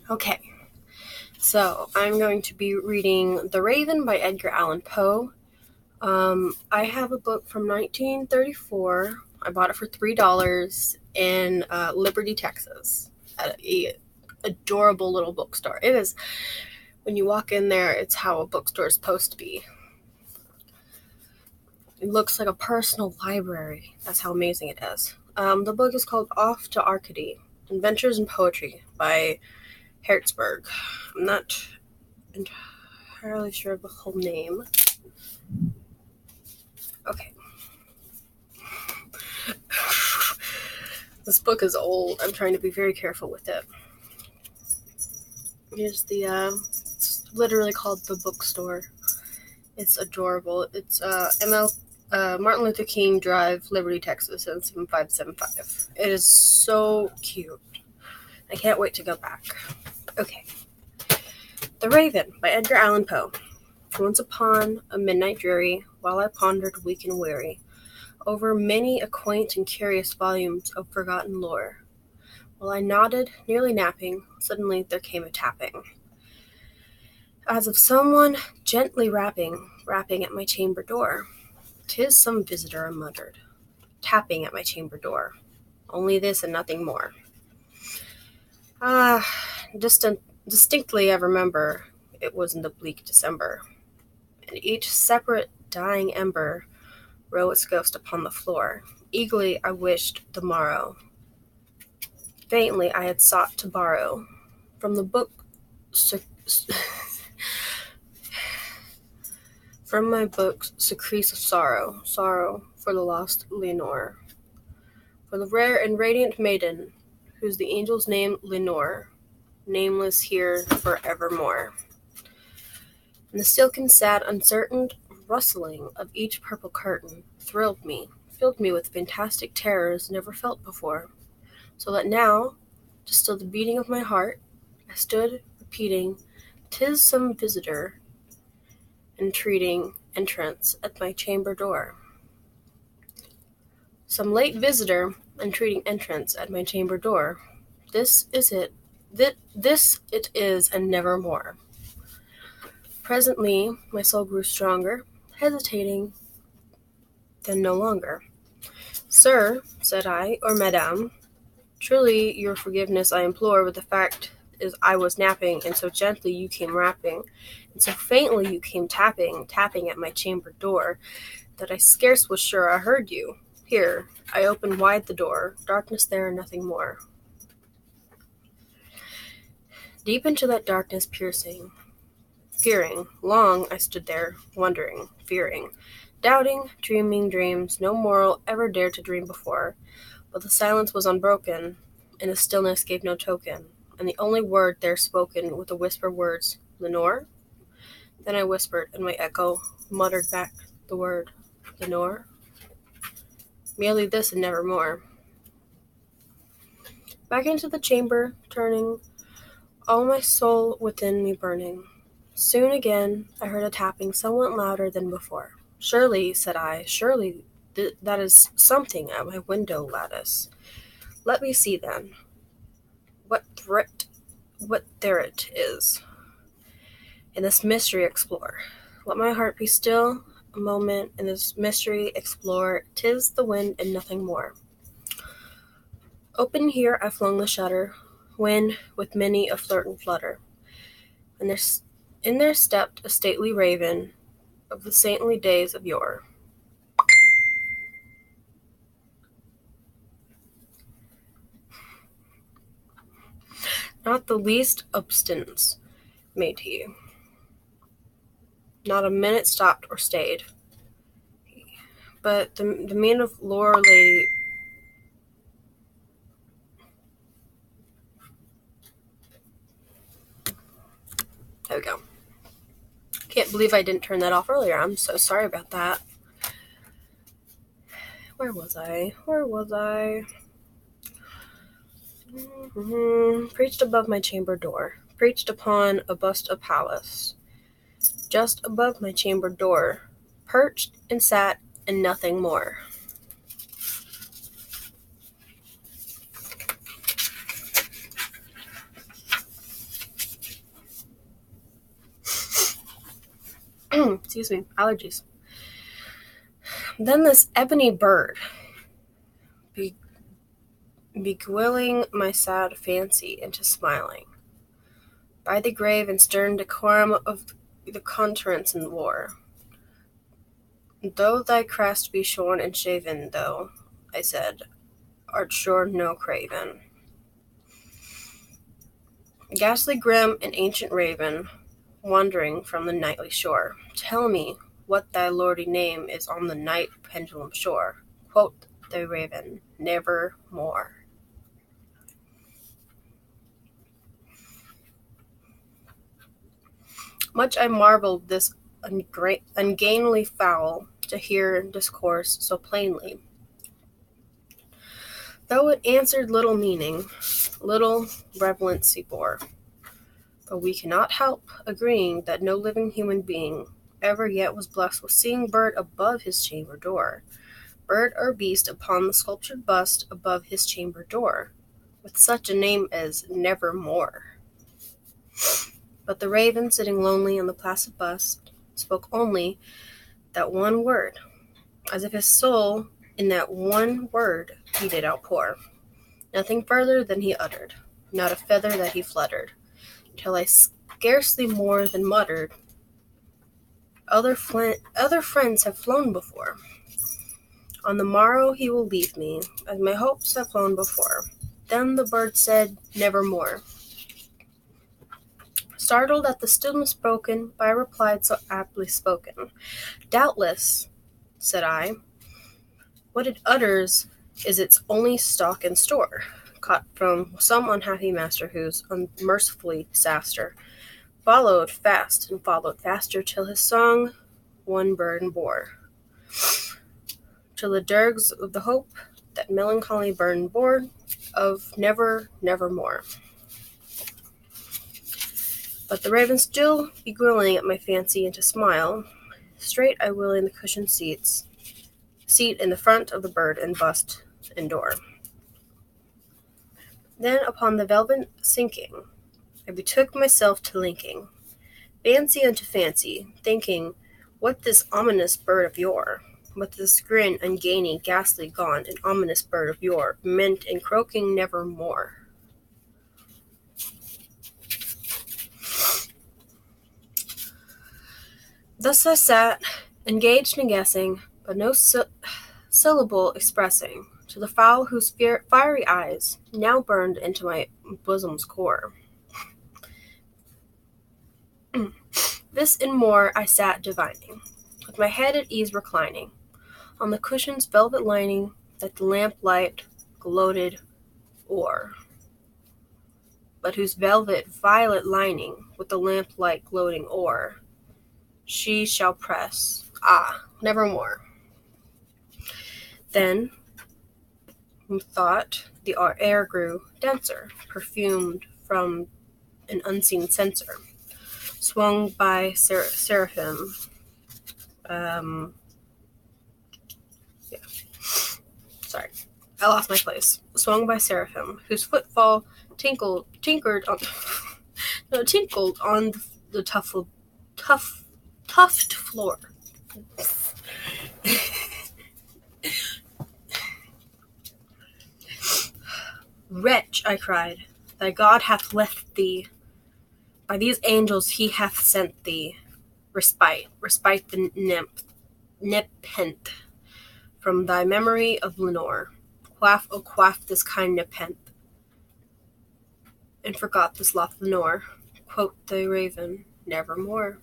Okay, so I'm going to be reading The Raven by Edgar Allan Poe. I have a book from 1934. I bought it for $3 in Liberty, Texas, at a adorable little bookstore. It is, when you walk in there, it's how a bookstore is supposed to be. It looks like a personal library. That's how amazing it is. The book is called Off to Arcady, Adventures in Poetry by Hertzberg. I'm not entirely sure of the whole name. Okay. This book is old. I'm trying to be very careful with it. Here's it's literally called The Bookstore. It's adorable. It's Martin Luther King Drive, Liberty, Texas, 77575. It is so cute. I can't wait to go back. Okay. The Raven by Edgar Allan Poe. Once upon a midnight dreary, while I pondered weak and weary over many a quaint and curious volumes of forgotten lore, while I nodded, nearly napping, suddenly there came a tapping, as of someone gently rapping at my chamber door. "'Tis some visitor," I muttered, tapping at my chamber door. Only this and nothing more. Distinctly I remember it was in the bleak December, and each separate dying ember row its ghost upon the floor. Eagerly I wished the morrow. Faintly I had sought to borrow from the book from my book Secrets of Sorrow, sorrow for the lost Lenore, for the rare and radiant maiden, whose the angel's name Lenore, nameless here forevermore. And the silken, sad, uncertain rustling of each purple curtain thrilled me, filled me with fantastic terrors never felt before, so that now, to still the beating of my heart, I stood repeating, "'Tis some visitor," entreating entrance at my chamber door. Some late visitor entreating entrance at my chamber door. This is it. This it is, and never more. Presently my soul grew stronger, hesitating, then no longer. "Sir," said I, "or madame, truly your forgiveness I implore, but the fact is I was napping, and so gently you came rapping, and so faintly you came tapping at my chamber door, that I scarce was sure I heard you. Here, I opened wide the door, darkness there and nothing more. Deep into that darkness peering, long I stood there, wondering, fearing, doubting, dreaming dreams no mortal ever dared to dream before, but the silence was unbroken, and the stillness gave no token, and the only word there spoken with the whispered words, 'Lenore?' Then I whispered, and my echo muttered back the word, 'Lenore?' Merely this and never more. Back into the chamber, turning, all my soul within me burning. Soon again I heard a tapping somewhat louder than before. 'Surely,' said I, 'surely that is something at my window lattice. Let me see then, what there it is, and this mystery explore. Let my heart be still a moment, and this mystery explore. 'Tis the wind and nothing more.' Open here I flung the shutter, when, with many a flirt and flutter, and in there stepped a stately raven of the saintly days of yore. Not the least obstinance made he. Not a minute stopped or stayed. But the mien of lore lady there we go. Can't believe I didn't turn that off earlier. I'm so sorry about that. Where was I? Preached above my chamber door. Preached upon a bust of Pallas. Just above my chamber door. Perched and sat and nothing more. allergies. Then this ebony bird, beguiling my sad fancy into smiling, by the grave and stern decorum of the conference and war. Though thy crest be shorn and shaven, thou, I said, art sure no craven. Ghastly grim and ancient raven, wandering from the nightly shore, tell me what thy lordly name is on the night pendulum shore. Quoth the raven, nevermore. Much I marvelled this ungainly fowl to hear discourse so plainly, though it answered little meaning, little relevancy bore. But we cannot help agreeing that no living human being ever yet was blessed with seeing bird above his chamber door, bird or beast upon the sculptured bust above his chamber door, with such a name as Nevermore. But the raven, sitting lonely on the placid bust, spoke only that one word, as if his soul in that one word he did outpour. Nothing further than he uttered, not a feather that he fluttered, till I scarcely more than muttered, other friends have flown before. On the morrow he will leave me, as my hopes have flown before. Then the bird said, nevermore. Startled at the stillness broken by a reply so aptly spoken. Doubtless, said I, what it utters is its only stock and store, caught from some unhappy master whose unmercifully disaster followed fast and followed faster till his song one burden bore. Till the dirges of the hope that melancholy burden bore of nevermore. But the raven still beguiling at my fancy into smile, straight I will in the cushioned seat in the front of the bird and bust and door. Then upon the velvet sinking, I betook myself to linking, fancy unto fancy, thinking what this ominous bird of yore, what this grin ungainly, ghastly, gaunt, and ominous bird of yore meant in croaking nevermore. Thus I sat, engaged in guessing, but no syllable expressing, to the fowl whose fiery eyes now burned into my bosom's core. This and more I sat divining, with my head at ease reclining, on the cushion's velvet lining that the lamplight gloated o'er, but whose velvet violet lining, with the lamplight gloating o'er, she shall press, nevermore. Then, methought, the air grew denser, perfumed from an unseen censer, swung by seraphim. Sorry, I lost my place. Swung by seraphim, whose footfall tinkled on the tuft floor. Wretch, I cried, thy God hath left thee. By these angels he hath sent thee respite the nepenthe from thy memory of Lenore. Quaff this kind nepenthe, and forgot this loth Lenore. Quoth the raven, nevermore.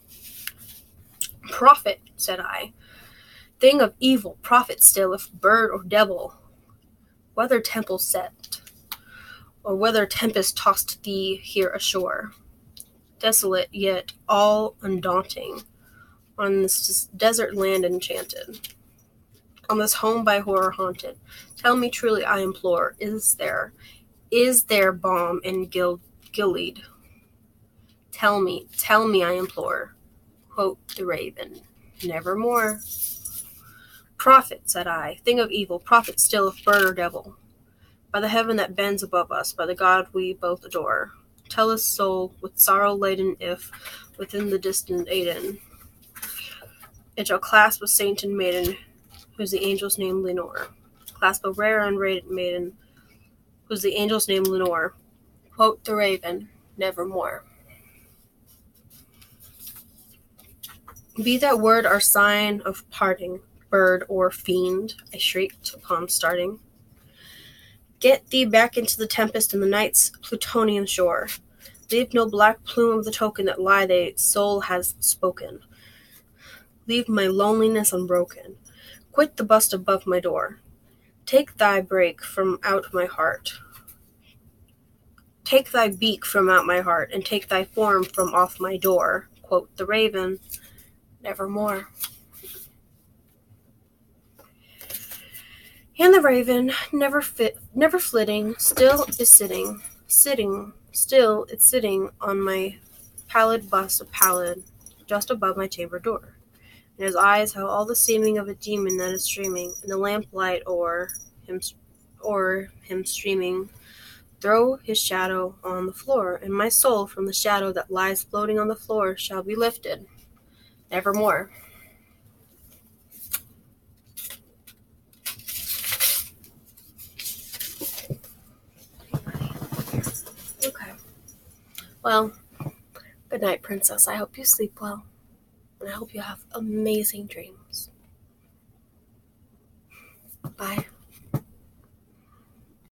Prophet, said I, thing of evil, prophet still, if bird or devil, whether temple set, or whether tempest tossed thee here ashore, desolate yet all undaunting, on this desert land enchanted, on this home by horror haunted, tell me truly, I implore, is there balm in Gilead? Tell me, I implore. Quoth the raven, nevermore. Prophet, said I, thing of evil, prophet still, if bird or devil, by the heaven that bends above us, by the God we both adore, tell us soul with sorrow laden if, within the distant Aden, It shall clasp a saint and maiden, whose the angel's name Lenore. Clasp a rare and radiant maiden, whose the angel's name Lenore. Quote the raven, nevermore. Be that word our sign of parting, bird or fiend, I shrieked upon starting. Get thee back into the tempest and the night's Plutonian shore. Leave no black plume of the token that lie thy soul has spoken. Leave my loneliness unbroken. Quit the bust above my door. Take thy break from out my heart. Take thy beak from out my heart, and take thy form from off my door. Quote the raven, nevermore. And the raven, never flitting, still is sitting, still it's sitting on my pallid bust of pallid, just above my chamber door. And his eyes have all the seeming of a demon that is streaming, and the lamplight o'er him streaming, throw his shadow on the floor, and my soul from the shadow that lies floating on the floor shall be lifted, nevermore. Okay. Well, good night, princess. I hope you sleep well, and I hope you have amazing dreams. Bye.